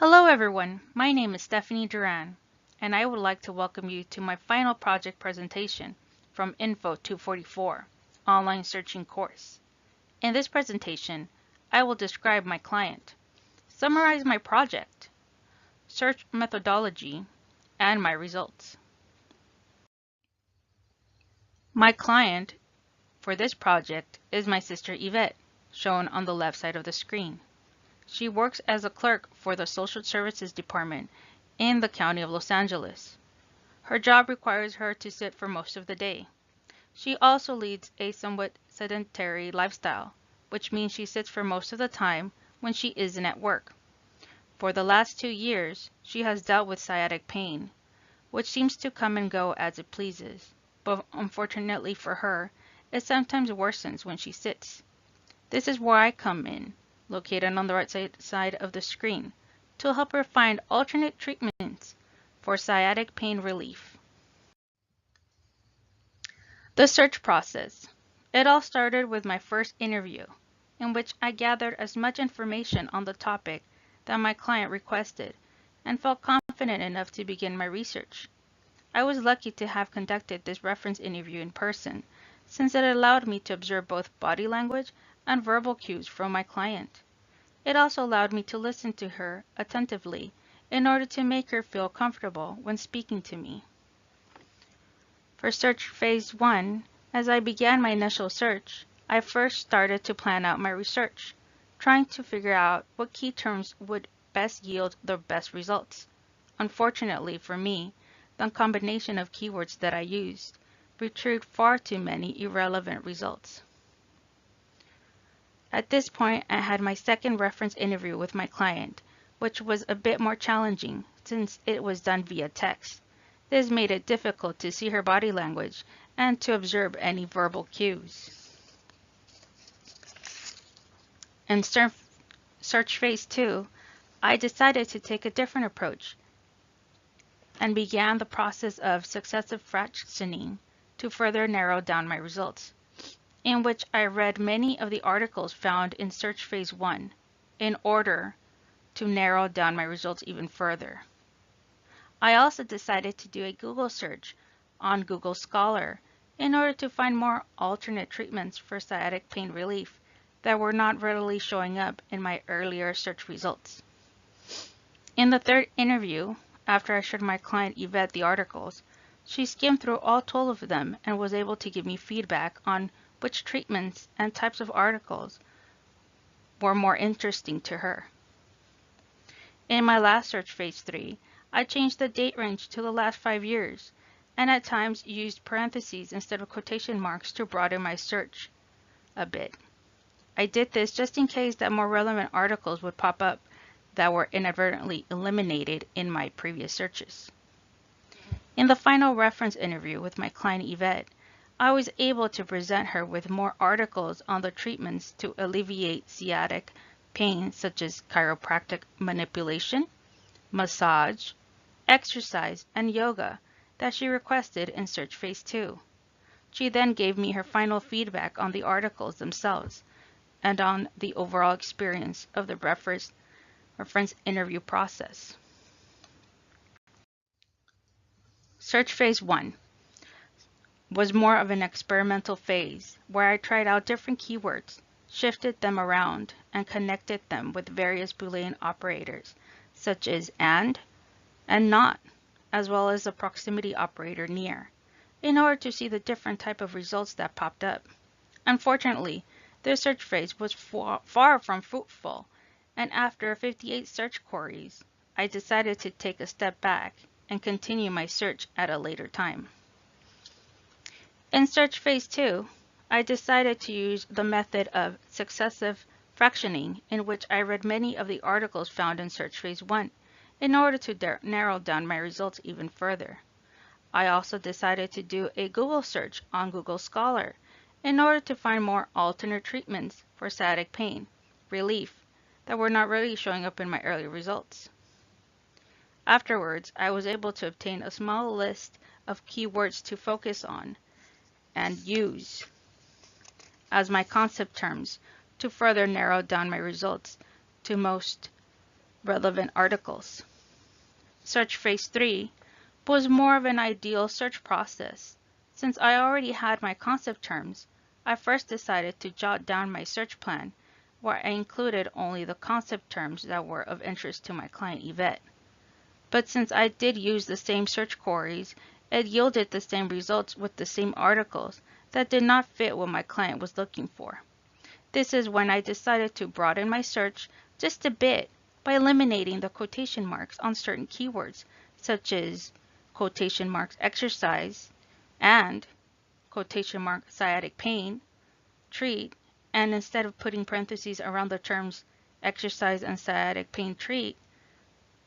Hello everyone, my name is Stephanie Duran, and I would like to welcome you to my final project presentation from Info 244, Online Searching course. In this presentation, I will describe my client, summarize my project, search methodology, and my results. My client for this project is my sister Yvette, shown on the left side of the screen. She works as a clerk for the Social Services Department in the County of Los Angeles. Her job requires her to sit for most of the day. She also leads a somewhat sedentary lifestyle, which means she sits for most of the time when she isn't at work. For the last 2 years, she has dealt with sciatic pain, which seems to come and go as it pleases, but unfortunately for her, it sometimes worsens when she sits. This is where I come in, located on the right side of the screen, to help her find alternate treatments for sciatic pain relief. The search process. It all started with my first interview, in which I gathered as much information on the topic that my client requested and felt confident enough to begin my research. I was lucky to have conducted this reference interview in person, since it allowed me to observe both body language and verbal cues from my client. It also allowed me to listen to her attentively in order to make her feel comfortable when speaking to me. For search phase 1, as I began my initial search, I first started to plan out my research, trying to figure out what key terms would best yield the best results. Unfortunately for me, the combination of keywords that I used retrieved far too many irrelevant results. At this point, I had my second reference interview with my client, which was a bit more challenging since it was done via text. This made it difficult to see her body language and to observe any verbal cues. In search phase 2, I decided to take a different approach and began the process of successive fractioning to further narrow down my results, in which I read many of the articles found in search phase 1 in order to narrow down my results even further. I also decided to do a Google search on Google Scholar in order to find more alternate treatments for sciatic pain relief that were not readily showing up in my earlier search results. In the third interview, after I showed my client Yvette the articles, she skimmed through all 12 of them and was able to give me feedback on which treatments and types of articles were more interesting to her. In my last search phase 3, I changed the date range to the last 5 years, and at times used parentheses instead of quotation marks to broaden my search a bit. I did this just in case that more relevant articles would pop up that were inadvertently eliminated in my previous searches. In the final reference interview with my client Yvette, I was able to present her with more articles on the treatments to alleviate sciatic pain, such as chiropractic manipulation, massage, exercise, and yoga that she requested in search phase 2. She then gave me her final feedback on the articles themselves and on the overall experience of the reference interview process. Search phase 1 was more of an experimental phase where I tried out different keywords, shifted them around, and connected them with various Boolean operators such as and not, as well as the proximity operator near, in order to see the different type of results that popped up. Unfortunately, this search phase was far from fruitful, and after 58 search queries, I decided to take a step back and continue my search at a later time. In search phase 2, I decided to use the method of successive fractioning, in which I read many of the articles found in search phase 1 in order to narrow down my results even further. I also decided to do a Google search on Google Scholar in order to find more alternate treatments for sciatic pain relief that were not really showing up in my early results. Afterwards, I was able to obtain a small list of keywords to focus on and use as my concept terms to further narrow down my results to most relevant articles. Search phase 3 was more of an ideal search process. Since I already had my concept terms, I first decided to jot down my search plan, where I included only the concept terms that were of interest to my client Yvette. But since I did use the same search queries, it yielded the same results with the same articles that did not fit what my client was looking for. This is when I decided to broaden my search just a bit by eliminating the quotation marks on certain keywords, such as quotation marks exercise and quotation mark sciatic pain, treat, and instead of putting parentheses around the terms exercise and sciatic pain treat,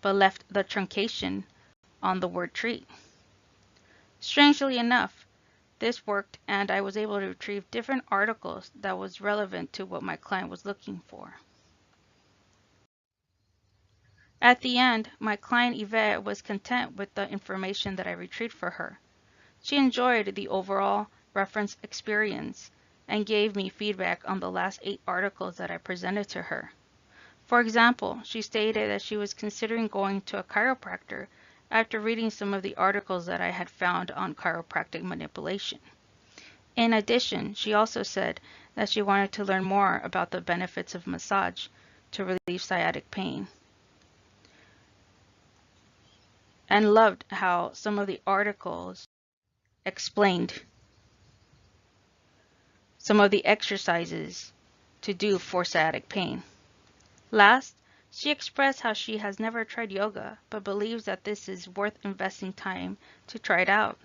but left the truncation on the word treat. Strangely enough, this worked and I was able to retrieve different articles that was relevant to what my client was looking for. At the end, my client Yvette was content with the information that I retrieved for her. She enjoyed the overall reference experience and gave me feedback on the last 8 articles that I presented to her. For example, she stated that she was considering going to a chiropractor after reading some of the articles that I had found on chiropractic manipulation. In addition, she also said that she wanted to learn more about the benefits of massage to relieve sciatic pain, and loved how some of the articles explained some of the exercises to do for sciatic pain. Last, she expressed how she has never tried yoga, but believes that this is worth investing time to try it out.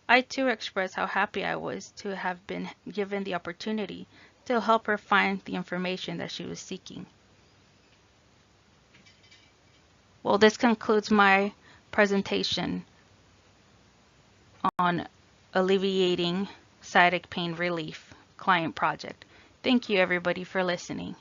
I too expressed how happy I was to have been given the opportunity to help her find the information that she was seeking. Well, this concludes my presentation on alleviating sciatic pain relief client project. Thank you everybody for listening.